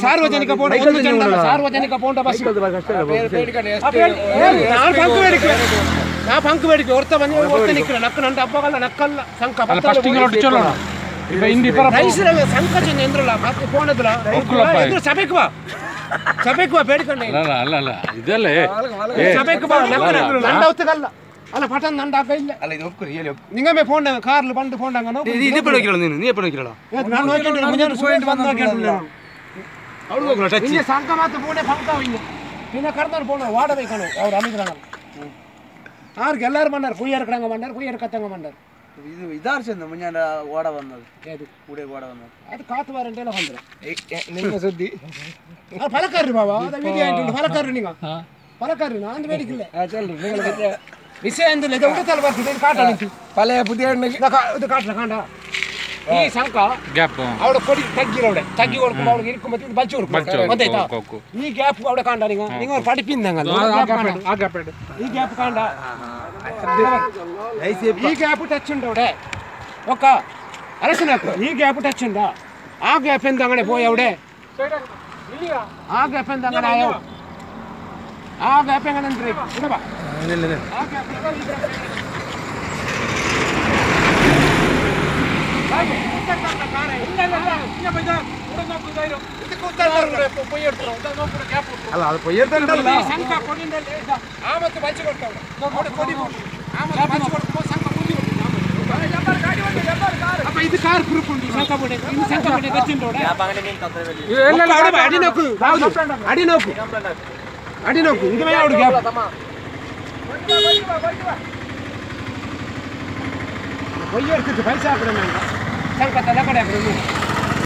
ಸಾರ್ವಜನಿಕ ಸಾರ್ವಜನಿಕ ಪೌಂಡ ಬಸ್ ನಾ ಪಂಕ್ ಬೇಡಿಕೆ ಹೊರ್ತ ಬಂದು ಹೊರ್ತ ನಿಕ್ಕಲ್ಲ ನಕ್ಕ ನಂಟ ಹಬ್ಬಗಲ್ಲ ನಕ್ಕಲ್ಲ ಸಂಕ ರೈಸರಲ್ಲ ಸಂಕ ಚೆಂದ ಎಂದ್ರಲ್ಲ ಮತ್ತೆ ಫೋನ್ ಎದ್ರ ಸಭೆಗೆ ಬಾ ಸಭೆಗೆ ಬಾ ಬೇಡಿಕೊಂಡೆ ಸಭೆಗೆ ಬಾ ನಂಡ ಹೊತ್ತಗಲ್ಲ ಅಲ್ಲ ಪಟನ್ ನಂಡ ಹಾಕ ಇಲ್ಲ ಅಲ್ಲ ಇದು ಒಪ್ಕೊ ಹೇಳಿ ನಿಂಗಮೆ ಫೋನ್ ಕಾರ್ಲು ಬಂದು ಫೋನ್ ಹಂಗ ಇದು ಎಪ್ಪಡ ಹೋಗಿರಲ್ಲ ನೀನು ನೀ ಎಪ್ಪಡ ಹೋಗಿರಲ್ಲ ನಾನು ಹೋಗಿರಲ್ಲ ಮುಂಜಾನೆ ಸ್ಟೂಡೆಂಟ್ ಬಂದು ಹೋಗಿರಲ್ಲ ಅವಳು ಹೋಗಲ್ಲ ಟಚ್ ನಿನ್ನ ಸಂಕ ಮಾತು ಫೋನೇ ಫಂಕ ಹಿಂಗೆ ನಿನ್ನ ಕರ್ದವ್ರು ಫೋನ್ ವಾಡಬೇಕಣ್ಣ ಅವ್ರು ಅಮಿದ್ರಂಗ ಆರ್ಗೆ ಎಲ್ಲರೂ ಬಂದಾರ ಕುಯ್ಯರ್ ಕಡಂಗ ಬಂದಾರ ಕುಯ್ಯರ್ ಕತ್ತಂಗ ಬಂದಾರ ಇದು ಇದಾರ್ ಚಂದ ಮುಂಜಾನೆ ಓಡ ಬಂದದು ಅದು ಕೂಡೆ ಓಡ ಬಂದದು ಅದು ಕಾತು ವಾರಂಟಿ ಎಲ್ಲ ಬಂದ್ರೆ ನಿಮ್ಮ ಸುದ್ದಿ ಫಲಕರ್ರಿ ಬಾಬಾ ಅದು ವಿಡಿಯೋ ಉಂಟು ಫಲಕರ್ರಿ ನೀವು ಫಲಕರ್ರಿ ನಾನು ಬೇಡಿಕಿಲ್ಲ ಚಲ್ರಿ ನಿಮಗೆ ವಿಷಯ ಅಂದ್ರೆ ಇದು ಉಡುತ್ತಲ್ಲ ಬರ್ತದೆ ಕಾಟ ಪಲೆಯ ಬುದ್ಧಿ ಇದು ಕಾಟ್ಲ ಕಾಂಡ ಈ ಸಂಕ ಗ್ಯಾಪ್ ಅವಳ ಕೊಡಿ ತಗ್ಗಿರೋಡೆ ತಗ್ಗಿ ಹೊಡ್ಕೊಂಡು ಅವಳಿಗೆ ಇರ್ಕೊಂಬತ್ತಿ ಬಚ್ಚಿ ಹೊಡ್ಕೊಂಡು ಗೊತ್ತಾಯ್ತಾ ಈ ಗ್ಯಾಪ್ ಅವಳೆ ಕಾಂಡ ನೀವು ನೀವು ಪಡಿಪಿಂದಂಗಲ್ಲ ಈ ಗ್ಯಾಪ್ ಕಾಂಡ ಈ ಗ್ಯಾಪ್ ಟಚ್ ಉಂಟು ಅವಡೆ ಒಕ್ಕ ಅರಸಿನ ಈ ಗ್ಯಾಪ್ ಟಚ್ ಉಂಟ ಆ ಗ್ಯಾಪ್ ಎಂದಂಗಡೆ ಪೋಯ್ ಅವಡೆ ಆ ಗ್ಯಾಪ್ ಎಂದಂಗಡೆ ಆಯೋ ಆ ಗ್ಯಾಪ್ ಹೆಂಗಂದ್ರೆ ಇಡಬಾ ಆ ಗ್ಯಾಪ್ ಅಲ್ಲ ಅದು ಪೊಯ್ಯರ್ತಲ್ಲ ಸಂಕ ಕೊಡಿಂದಲ್ಲಿ ಆ ಮತ್ತೆ ಬಚ್ಚಿ ಕೊಡ್ತಾವೆ ಕೊಡಿ ಸಂಕ ಮುಂದೆ ಅಪ್ಪ ಇದು ಕಾರ್ ಗ್ರೂಪ್ ಉಂಟು ಸಂಕ ಬುಡೆ ಇನ್ನು ಸಂಕ ಬುಡೆ ಗಚ್ಚಿಂಟು ಅಡಿನೋಕು ಇದು ಮೇಲೆ ಅವ್ರು ಗ್ಯಾಪ್ ಪೈಸಾ ಹಾಕಿದ್ರೆ ಸಂಕ ತಲೆ ಕಡೆ ಹಾಕಿದ್ರೆ